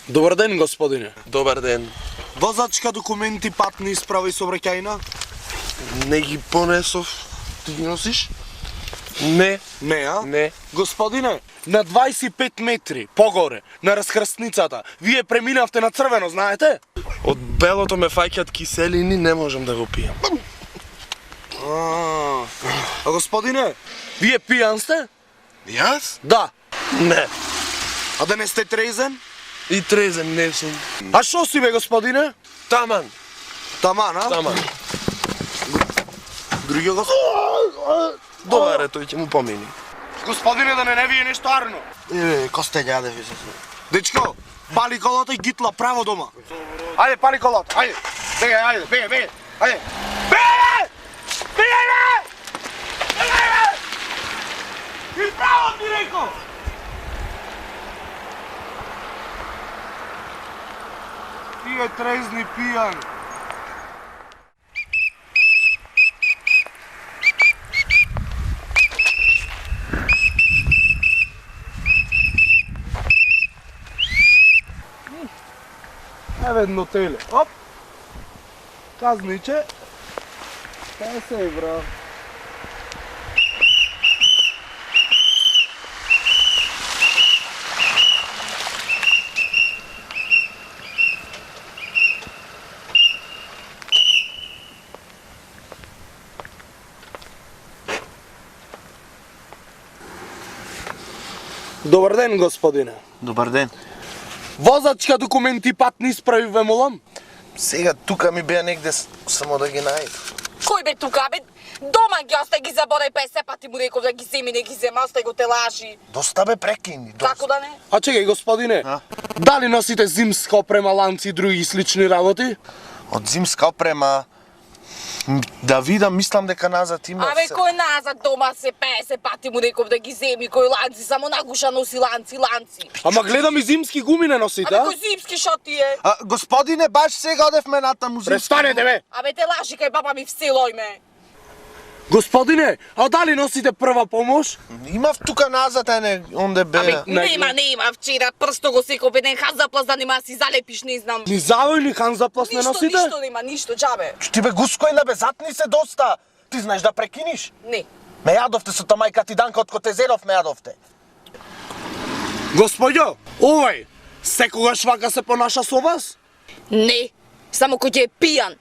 Добар ден, господине. Добар ден. Возачка, документи, патни исправи и сообраќајна? Не ги понесов. Ти ги носиш? Не. Не, а? Не. Господине, на 25 метри погоре, на раскрстницата, вие преминавте на црвено, знаете? Од белото ме фаќат киселини, не можам да го пијам. А господине, вие пијан сте? Јас? Да. Не. А да не сте трезен? И трезен не сум. А шо си бе, господине? Таман. Таман, а? Таман. Други Добар е, тој ќе му помини. Господине, да не вие нешто арно. Косте ѓаде ви се. Дечко, пали колата и гитла право дома. Ајде, пали колата, ајде. Бегај, ајде, бегај, ајде. Бегај! Бегај! Бегај! И право ти рекол! Тие трезни пијани. Еве едно теле. Оп! Казниче. 50 евра. Добар ден, господине. Добар ден. Возачка, документи, патни исправи, ве молам. Сега тука ми беа негде само да ги најдам. Кој бе тука, бе? Дома ги остай ги заборај, 50 пати му реков да ги земи, не ги зема, остай го те лажи. Доста бе прекини. Како да не? А чекај, господине, дали носите зимска опрема, ланци и други слични работи? Од зимска опрема да видам, мислам дека назад има. Абе, кој назад дома се 50 пати му реков да ги земи, кој ланци, само нагуша носи ланци. Ама гледам и зимски гуми не носите, Абе, а? кој зимски шо ти е? Господине, баш сега одевме натаму зимска. Престанете, бе! Абе, те лажи кај баба ми вселој ме. Господине, а дали носите прва помош? Имав тука назад, онде беа. Абе, нема, вчера прсто го секој беден хаз заплас да нема си залепиш, не знам. Ни завој, ни ханзаплас не носите? Ништо нема, ништо, џабе. Ти бе гускојна бе, затни се доста. Ти знаеш да прекиниш? Не. Ме јадовте со та мајка ти Данка од Котезеров ме јадовте. Господјо, овој, секогаш вака се понаша со вас? Не, само кој ќе е пијан.